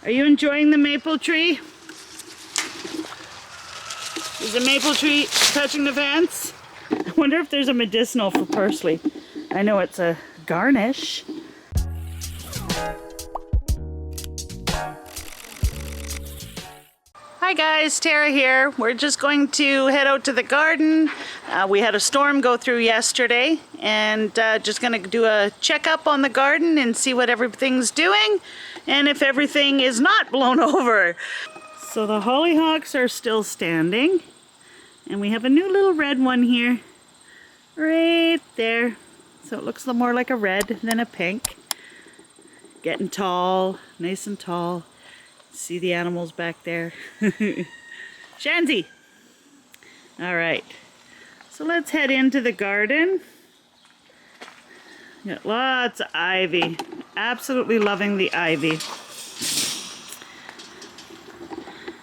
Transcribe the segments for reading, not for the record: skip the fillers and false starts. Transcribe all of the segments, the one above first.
Are you enjoying the maple tree? Is the maple tree touching the fence? I wonder if there's a medicinal for parsley. I know it's a garnish. Hi guys, Tara here. We're just going to head out to the garden. We had a storm go through yesterday and just going to do a checkup on the garden and see what everything's doing and if everything is not blown over. So the hollyhocks are still standing and we have a new little red one here right there. So it looks more like a red than a pink. Getting tall, nice and tall. See the animals back there. Shanzi! Alright, so let's head into the garden. Got lots of ivy. Absolutely loving the ivy.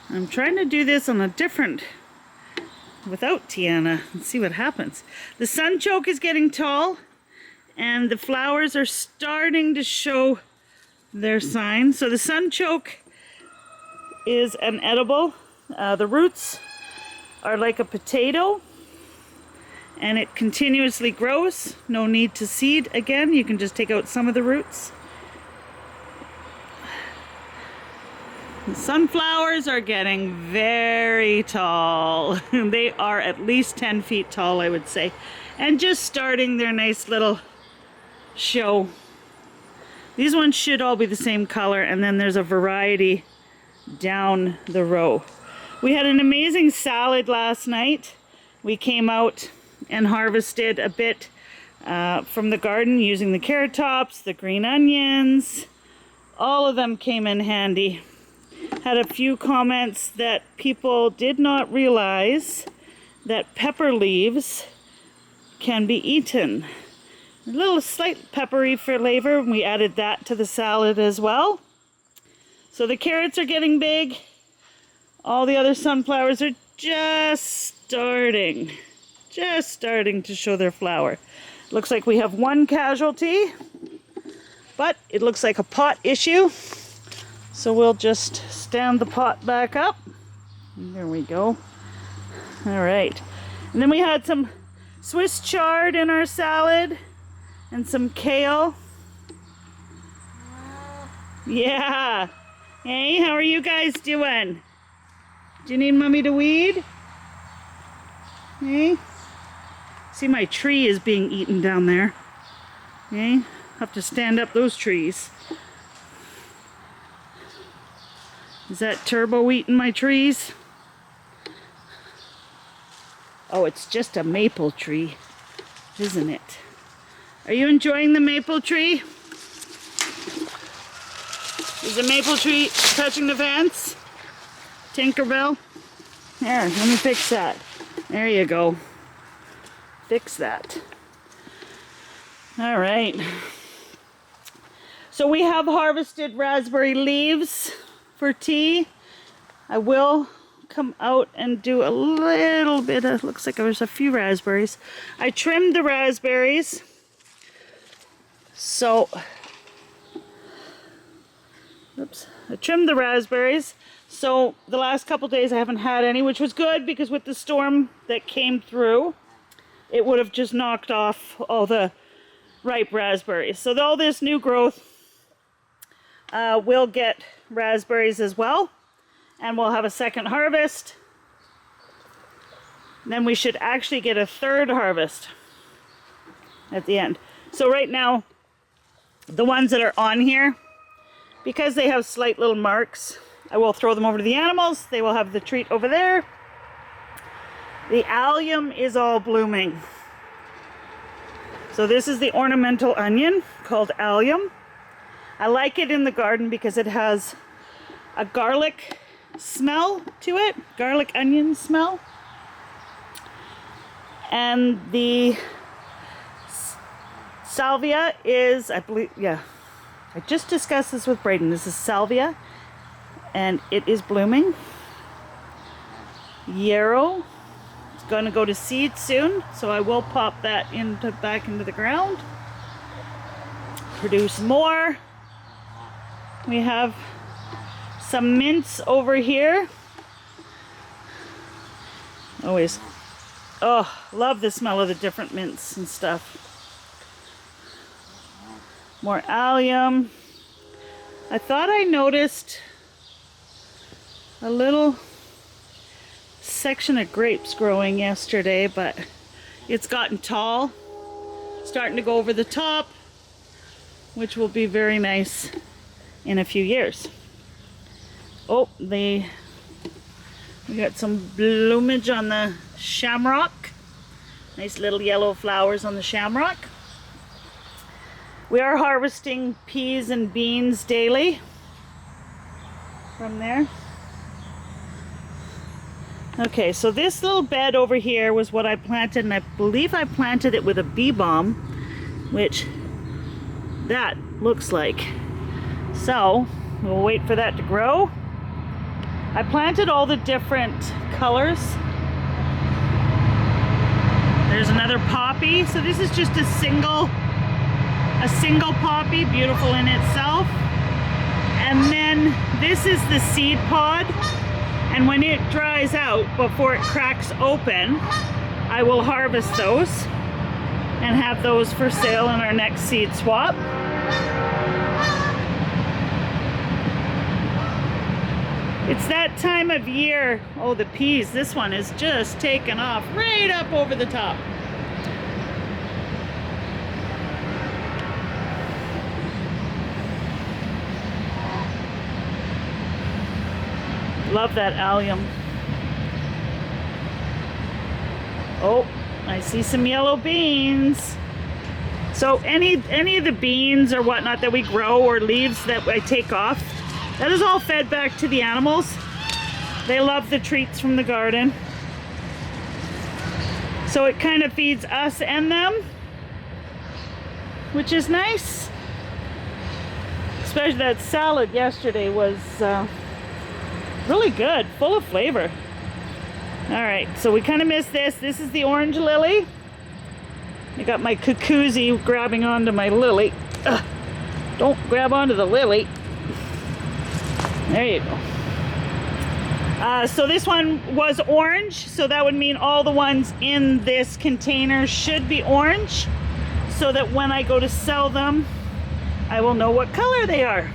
I'm trying to do this on a different, without Tiana. Let's see what happens. The sunchoke is getting tall and the flowers are starting to show their signs. So the sunchoke is an edible. The roots are like a potato and it continuously grows. No need to seed again. You can just take out some of the roots. The sunflowers are getting very tall. They are at least 10 feet tall, I would say, and just starting their nice little show. These ones should all be the same color, and then there's a variety down the row. We had an amazing salad last night. We came out and harvested a bit from the garden using the carrot tops, the green onions. All of them came in handy. Had a few comments that people did not realize that pepper leaves can be eaten. A little slight peppery flavor. We added that to the salad as well. So the carrots are getting big. All the other sunflowers are just starting to show their flower. Looks like we have one casualty, but it looks like a pot issue. So we'll just stand the pot back up. There we go. All right. And then we had some Swiss chard in our salad and some kale. Yeah. Hey, how are you guys doing? Do you need mommy to weed? Hey? See, my tree is being eaten down there. Hey? Have to stand up those trees. Is that Turbo eating my trees? Oh, it's just a maple tree, isn't it? Are you enjoying the maple tree? Is the maple tree touching the fence? Tinkerbell? There, let me fix that. There you go. Fix that. All right. So we have harvested raspberry leaves for tea. I will come out and do a little bit of, looks like there's a few raspberries. I trimmed the raspberries. So, oops, I trimmed the raspberries. So the last couple days I haven't had any, which was good because with the storm that came through, it would have just knocked off all the ripe raspberries. So all this new growth will get raspberries as well, and we'll have a second harvest. Then we should actually get a third harvest at the end. So right now, the ones that are on here, because they have slight little marks, I will throw them over to the animals. They will have the treat over there. The allium is all blooming. So this is the ornamental onion called allium. I like it in the garden because it has a garlic smell to it, garlic onion smell. And the salvia is, I believe, yeah, I just discussed this with Braden. This is salvia and it is blooming. Yarrow is going to go to seed soon, so I will pop that back into the ground. Produce more. We have Some mints over here. Always, oh, love the smell of the different mints and stuff. More allium. I thought I noticed a little section of grapes growing yesterday, but it's gotten tall, starting to go over the top, which will be very nice in a few years. Oh, we got some bloomage on the shamrock. Nice little yellow flowers on the shamrock. We are harvesting peas and beans daily from there. Okay, so this little bed over here was what I planted, and I believe I planted it with a bee balm, which that looks like. So we'll wait for that to grow. I planted all the different colors. There's another poppy. So this is just a single poppy, beautiful in itself. And then this is the seed pod. And when it dries out, before it cracks open, I will harvest those and have those for sale in our next seed swap. It's that time of year. Oh, the peas. This one is just taken off right up over the top. Love that allium. Oh, I see some yellow beans. So any of the beans or whatnot that we grow, or leaves that I take off, that is all fed back to the animals. They love the treats from the garden. So it kind of feeds us and them, which is nice. Especially that salad yesterday was really good, full of flavor. All right, so we kind of missed this. This is the orange lily. I got my cuckoozy grabbing onto my lily. Ugh, don't grab onto the lily. There you go. So this one was orange, so that would mean all the ones in this container should be orange, so that when I go to sell them, I will know what color they are.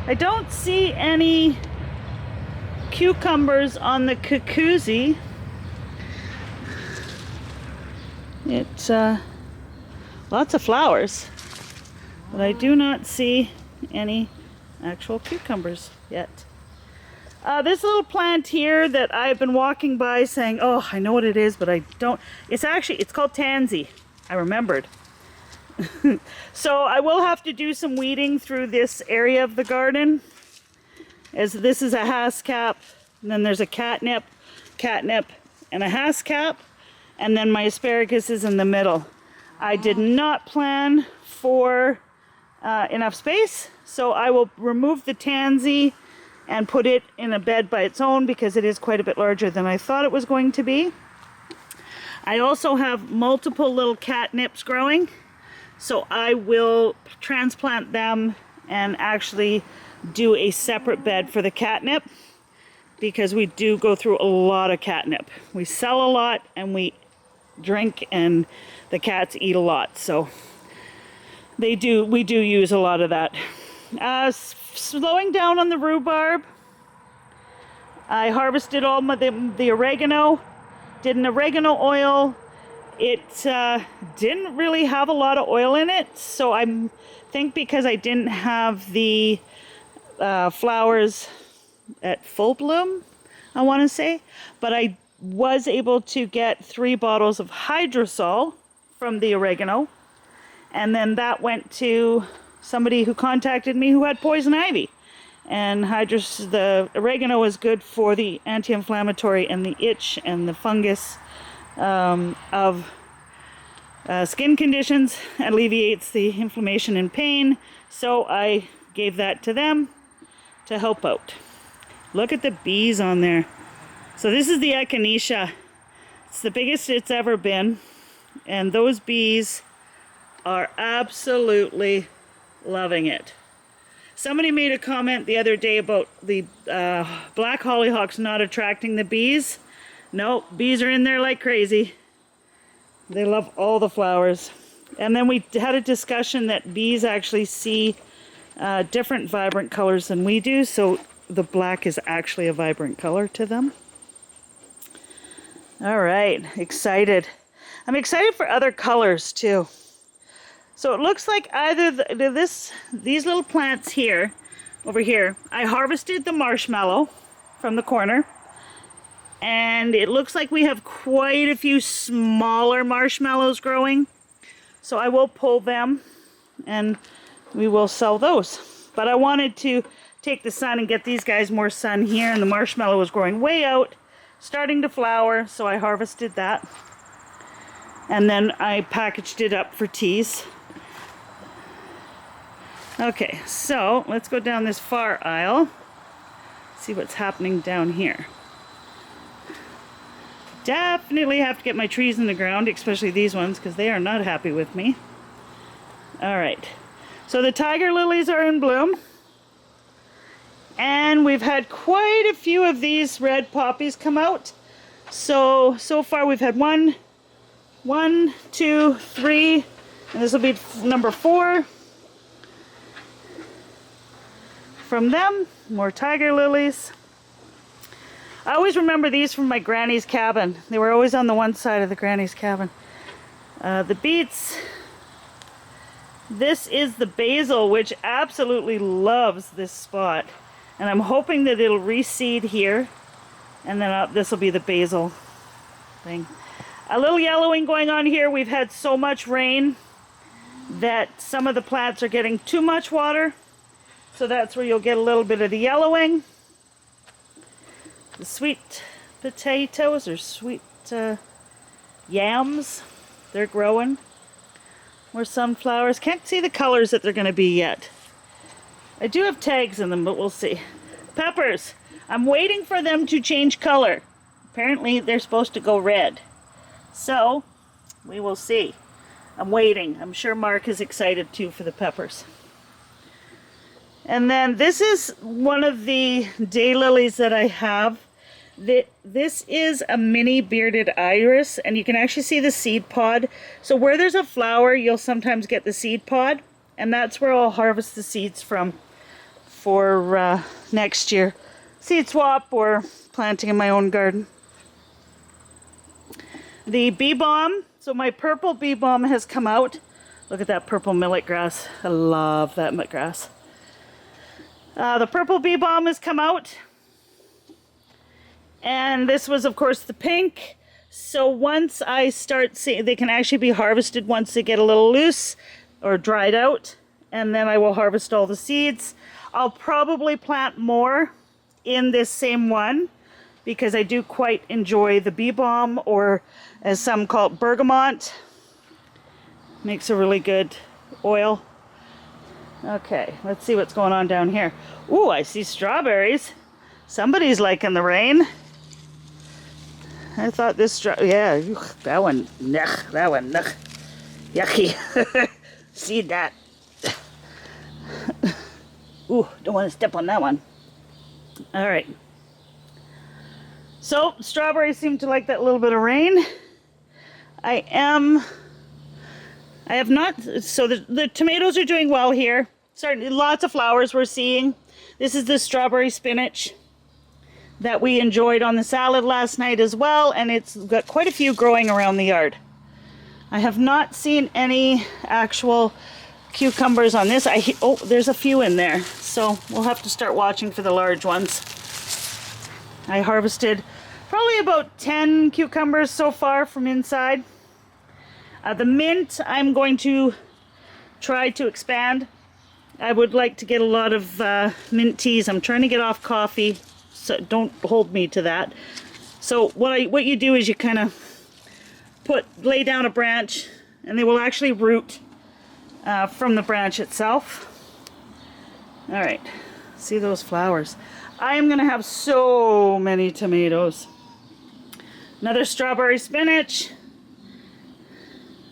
I don't see any cucumbers on the cuckoozy. It's lots of flowers, but I do not see any actual cucumbers yet. This little plant here that I've been walking by saying, oh, I know what it is, but I don't. It's called tansy. I remembered. So I will have to do some weeding through this area of the garden, as this is a haskap, and then there's a catnip, and a haskap, and then my asparagus is in the middle. I did not plan for enough space, so I will remove the tansy and put it in a bed by its own, because it is quite a bit larger than I thought it was going to be. I also have multiple little catnips growing, so I will transplant them and actually do a separate bed for the catnip, because we do go through a lot of catnip. We sell a lot and we drink, and the cats eat a lot, so we do use a lot of that. Slowing down on the rhubarb. I harvested all the oregano, did an oregano oil. It didn't really have a lot of oil in it, so I think because I didn't have the flowers at full bloom, I want to say, but I was able to get 3 bottles of hydrosol from the oregano, and then that went to somebody who contacted me who had poison ivy, and the oregano is good for the anti-inflammatory and the itch and the fungus of skin conditions, alleviates the inflammation and pain, so I gave that to them to help out. Look at the bees on there. So this is the echinacea. It's the biggest it's ever been, and those bees are absolutely loving it. Somebody made a comment the other day about the black hollyhocks not attracting the bees. No, bees are in there like crazy. They love all the flowers. And then we had a discussion that bees actually see different vibrant colors than we do, so the black is actually a vibrant color to them. All right, excited. I'm excited for other colors too. So it looks like either these little plants here, over here, I harvested the marshmallow from the corner. And it looks like we have quite a few smaller marshmallows growing. So I will pull them and we will sell those. But I wanted to take the sun and get these guys more sun here, and the marshmallow was growing way out, starting to flower, so I harvested that. And then I packaged it up for teas. Okay, so let's go down this far aisle, see what's happening down here. Definitely have to get my trees in the ground, especially these ones, because they are not happy with me. All right, so the tiger lilies are in bloom. And we've had quite a few of these red poppies come out. So far we've had one, two, three, and this will be number 4. From them, more tiger lilies. I always remember these from my granny's cabin. They were always on the one side of the granny's cabin. The beets. This is the basil, which absolutely loves this spot. And I'm hoping that it'll reseed here. And then this will be the basil thing. A little yellowing going on here. We've had so much rain that some of the plants are getting too much water. So that's where you'll get a little bit of the yellowing. The sweet potatoes or sweet yams, they're growing. More sunflowers. Can't see the colors that they're going to be yet. I do have tags in them, but we'll see. Peppers. I'm waiting for them to change color. Apparently they're supposed to go red. So we will see. I'm waiting. I'm sure Mark is excited too for the peppers. And then this is one of the daylilies that I have. This is a mini bearded iris, and you can actually see the seed pod. So where there's a flower, you'll sometimes get the seed pod, and that's where I'll harvest the seeds from for next year. Seed swap or planting in my own garden. The bee balm. So my purple bee balm has come out. Look at that purple millet grass. I love that millet grass. The purple bee balm has come out. And this was, of course, the pink. So once I start seeing, they can actually be harvested once they get a little loose or dried out. And then I will harvest all the seeds. I'll probably plant more in this same one because I do quite enjoy the bee balm, or as some call it, bergamot. Makes a really good oil. Okay, let's see what's going on down here. Ooh, I see strawberries. Somebody's liking the rain. I thought this yeah, that one, yucky. See that? Ooh, don't want to step on that one. All right. So strawberries seem to like that little bit of rain. I have not, so the tomatoes are doing well here. Lots of flowers we're seeing. This is the strawberry spinach that we enjoyed on the salad last night as well, and it's got quite a few growing around the yard. I have not seen any actual cucumbers on this. Oh, there's a few in there, so we'll have to start watching for the large ones. I harvested probably about 10 cucumbers so far from inside. The mint, I'm going to try to expand. I would like to get a lot of mint teas. I'm trying to get off coffee, so don't hold me to that. So what you do is you kind of lay down a branch, and they will actually root from the branch itself. All right, see those flowers. I am gonna have so many tomatoes. Another strawberry spinach.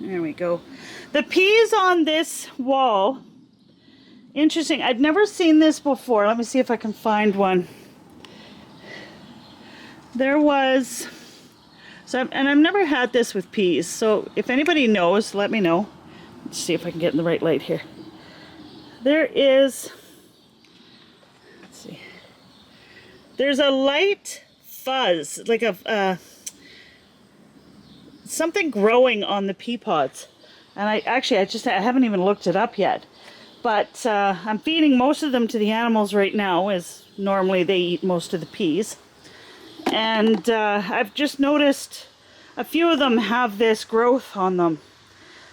There we go. The peas on this wall Interesting. I'd never seen this before. Let me see if I can find one. There was, and I've never had this with peas. So if anybody knows, let me know. Let's see if I can get in the right light here. There is, let's see. There's a light fuzz, like a something growing on the pea pods. And I haven't even looked it up yet. But I'm feeding most of them to the animals right now, as normally they eat most of the peas. And I've just noticed a few of them have this growth on them.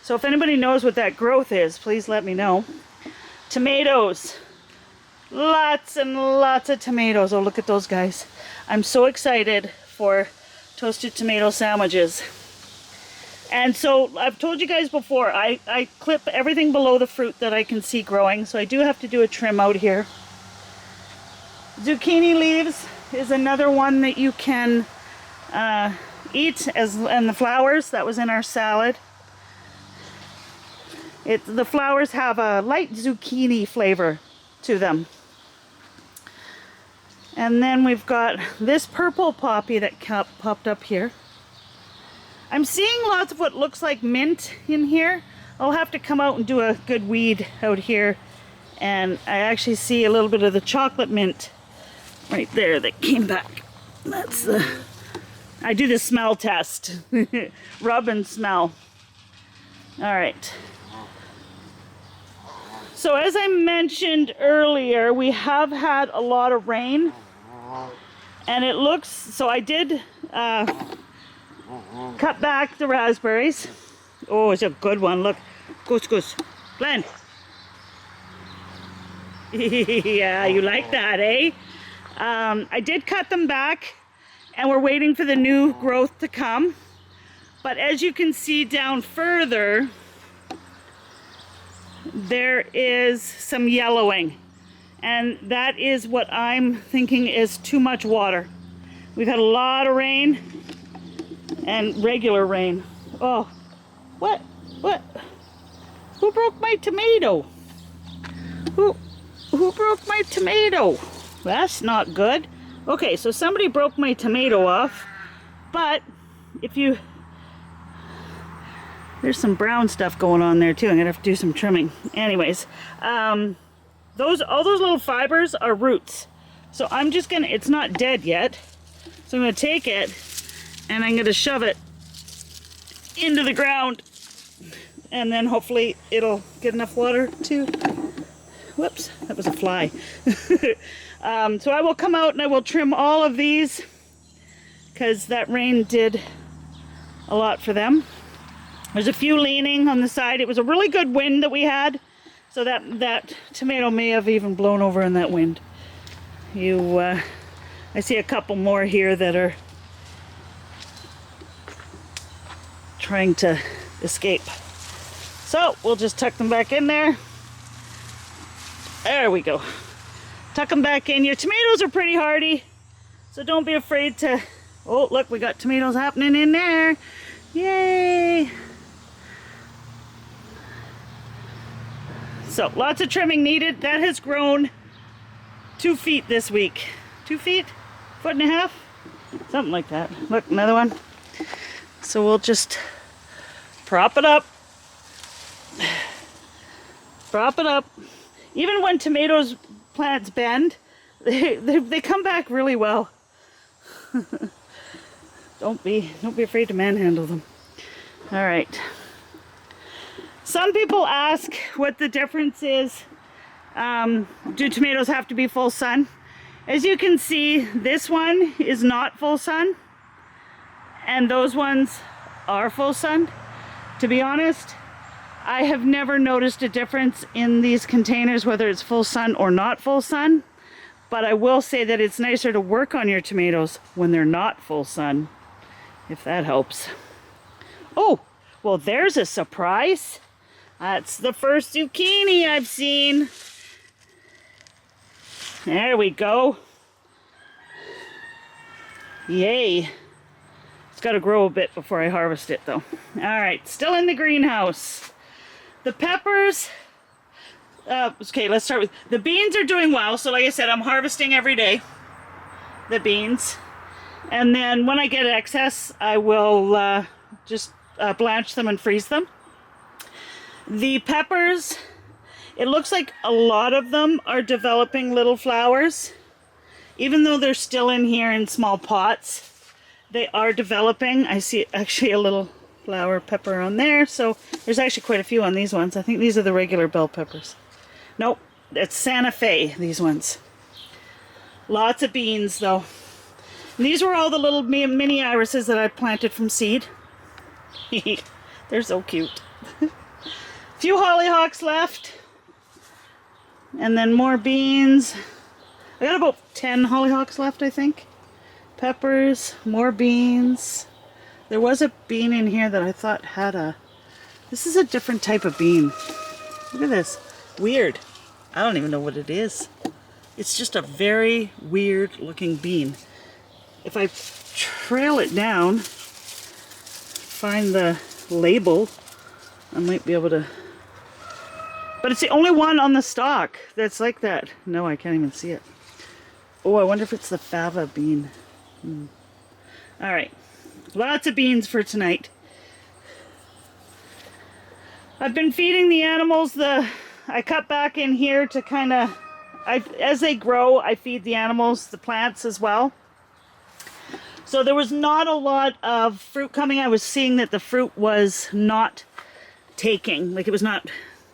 So if anybody knows what that growth is, please let me know. Tomatoes. Lots and lots of tomatoes. Oh, look at those guys. I'm so excited for toasted tomato sandwiches. And so I've told you guys before, I clip everything below the fruit that I can see growing. So I do have to do a trim out here. Zucchini leaves is another one that you can eat, and the flowers that was in our salad. The flowers have a light zucchini flavor to them. And then we've got this purple poppy that popped up here. I'm seeing lots of what looks like mint in here. I'll have to come out and do a good weed out here. And I actually see a little bit of the chocolate mint right there that came back. That's I do the smell test. Rub and smell. All right. So as I mentioned earlier, we have had a lot of rain. And it looks, so I did cut back the raspberries. Oh, it's a good one. Look. Goose. Glenn. Yeah, you like that, eh? I did cut them back, and we're waiting for the new growth to come. But as you can see down further, there is some yellowing. And that is what I'm thinking is too much water. We've had a lot of rain and regular rain. Oh, what? Who broke my tomato? Who broke my tomato? That's not good. Okay, so somebody broke my tomato off, but there's some brown stuff going on there too. I'm gonna have to do some trimming. Anyways, all those little fibers are roots. So I'm just gonna, it's not dead yet. So I'm gonna take it and I'm gonna shove it into the ground, and then hopefully it'll get enough water to, whoops, that was a fly. So I will come out and I will trim all of these because that rain did a lot for them. There's a few leaning on the side. It was a really good wind that we had, so that tomato may have even blown over in that wind. I see a couple more here that are trying to escape. So we'll just tuck them back in there. There we go. Tuck them back in. Your tomatoes are pretty hardy, so don't be afraid to, oh look, we got tomatoes happening in there. Yay! So lots of trimming needed. That has grown 2 feet this week. 2 feet? Foot and a half? Something like that. Look, another one. So we'll just prop it up. Prop it up. Even when tomatoes plants bend, they come back really well. Don't be afraid to manhandle them. All right. Some people ask what the difference is. Do tomatoes have to be full sun? As you can see, this one is not full sun, and those ones are full sun. To be honest, I have never noticed a difference in these containers, whether it's full sun or not full sun. But I will say that it's nicer to work on your tomatoes when they're not full sun, if that helps. Oh, well, there's a surprise. That's the first zucchini I've seen. There we go. Yay. It's got to grow a bit before I harvest it, though. All right, still in the greenhouse. The peppers, Okay, let's start with, the beans are doing well. So like I said, I'm harvesting every day, the beans. And then when I get excess, I will just blanch them and freeze them. The peppers, it looks like a lot of them are developing little flowers. Even though they're still in here in small pots, they are developing. I see actually a little flower pepper on there. So there's actually quite a few on these ones. I think these are the regular bell peppers. Nope, it's Santa Fe, these ones. Lots of beans though. And these were all the little mini irises that I planted from seed. They're so cute. Few hollyhocks left. And then more beans. I got about 10 hollyhocks left, I think. Peppers, more beans. There was a bean in here that I thought had a... This is a different type of bean. Look at this. Weird. I don't even know what it is. It's just a very weird looking bean. If I trail it down, find the label, I might be able to... But it's the only one on the stalk that's like that. No, I can't even see it. Oh, I wonder if it's the fava bean. All right, lots of beans for tonight. I've been feeding the animals I cut back in here to kind of, as they grow, I feed the animals, the plants as well. So there was not a lot of fruit coming. I was seeing that the fruit was not taking, like it was not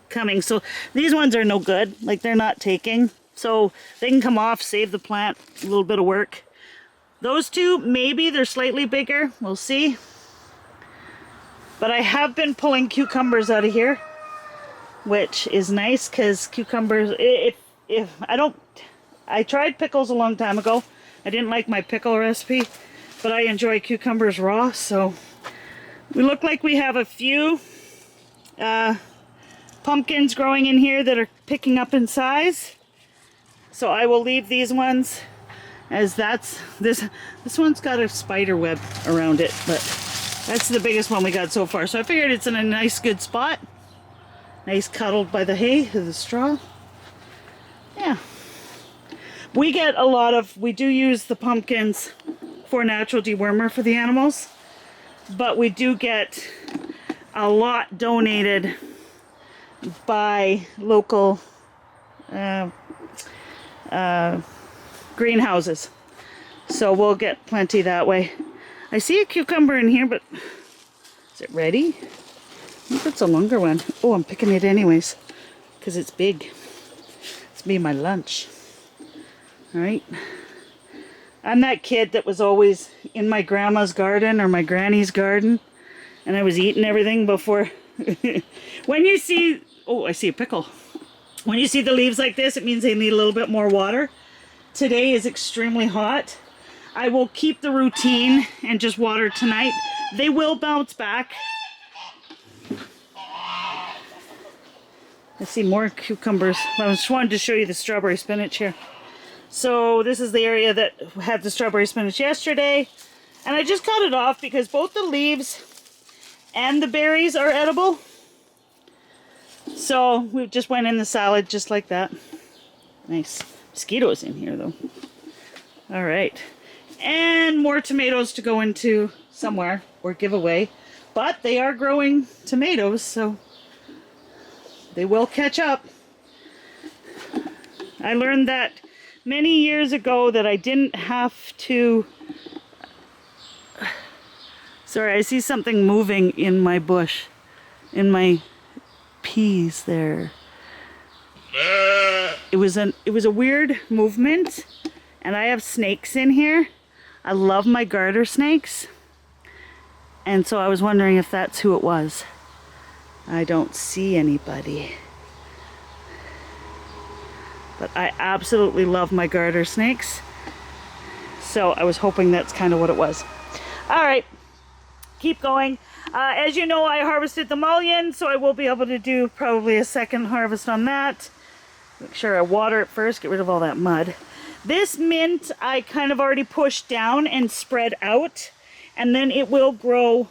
coming. So these ones are no good, like they're not taking. So they can come off, save the plant a little bit of work. Those two, maybe they're slightly bigger. We'll see. But I have been pulling cucumbers out of here, which is nice because cucumbers, I tried pickles a long time ago. I didn't like my pickle recipe, but I enjoy cucumbers raw. So we look like we have a few pumpkins growing in here that are picking up in size. So I will leave these ones as this one's got a spider web around it, but that's the biggest one we got so far. So I figured it's in a nice good spot. Nice cuddled by the hay, the straw. Yeah. We get a lot of, we do use the pumpkins for natural dewormer for the animals, but we do get a lot donated by local greenhouses. So we'll get plenty that way. I see a cucumber in here, but is it ready? I think it's a longer one. Oh, I'm picking it anyways because it's big. It's me my lunch. All right. I'm that kid that was always in my grandma's garden or my granny's garden, and I was eating everything before. When you see, oh, I see a pickle. When you see the leaves like this, it means they need a little bit more water. Today is extremely hot. I will keep the routine and just water tonight. They will bounce back. I see more cucumbers. I just wanted to show you the strawberry spinach here. So this is the area that had the strawberry spinach yesterday. And I just cut it off because both the leaves and the berries are edible. So we just went in the salad just like that. Nice. Mosquitoes in here though. All right. And more tomatoes to go into somewhere or give away. But they are growing tomatoes, so they will catch up. I learned that many years ago that I didn't have to... Sorry, I see something moving in my bush, in my peas there. It was a weird movement, and I have snakes in here. I love my garter snakes, and so I was wondering if that's who it was. I don't see anybody, but I absolutely love my garter snakes, so I was hoping that's kind of what it was. All right, keep going. As you know, I harvested the mullein, so I will be able to do probably a second harvest on that. Make sure I water it first, get rid of all that mud. This mint I kind of already pushed down and spread out, and then it will grow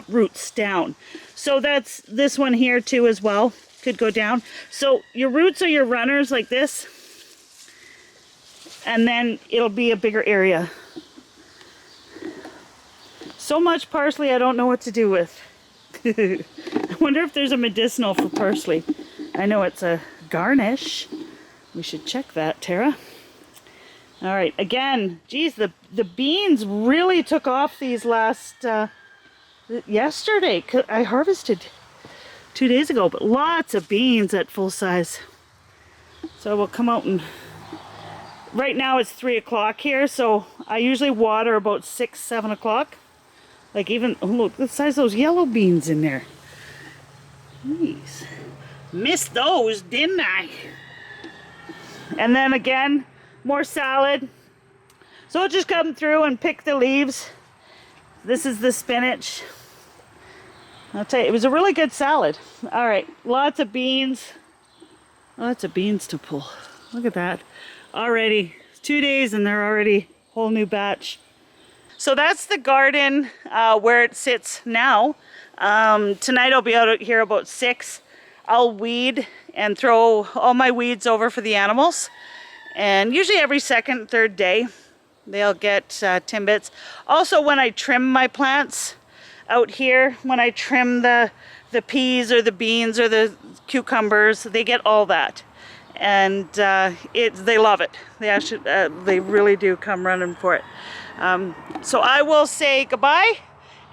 roots down. So that's this one here too as well. could go down. So your roots are your runners like this, and then it'll be a bigger area. So much parsley I don't know what to do with. I wonder if there's a medicinal for parsley. I know it's a garnish. We should check that, Tara. All right, again, geez, the beans really took off these last, yesterday. I harvested 2 days ago, but lots of beans at full size. So we'll come out and, right now it's 3 o'clock here, so I usually water about 6, 7 o'clock. Like even, oh look, the size of those yellow beans in there. Jeez. Missed those, didn't I? And then again, more salad. So I'll just come through and pick the leaves. This is the spinach. I'll tell you, it was a really good salad. All right, lots of beans. Lots of beans to pull. Look at that. Already 2 days and they're already a whole new batch. So that's the garden where it sits now. Tonight I'll be out here about 6. I'll weed and throw all my weeds over for the animals. And usually every second, third day, they'll get timbits. Also, when I trim my plants out here, when I trim the peas or the beans or the cucumbers, they get all that. And they love it. They actually, they really do come running for it. So I will say goodbye,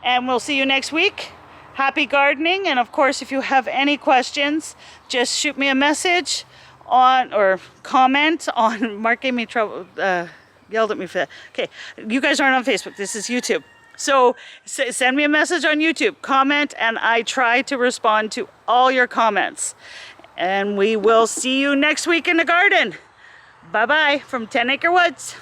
and we'll see you next week. Happy gardening, and of course, if you have any questions, just shoot me a message on, or comment on, Mark gave me trouble, yelled at me for that. Okay, you guys aren't on Facebook, this is YouTube. So send me a message on YouTube, comment, and I try to respond to all your comments. And we will see you next week in the garden. Bye-bye from 10 Acre Woods.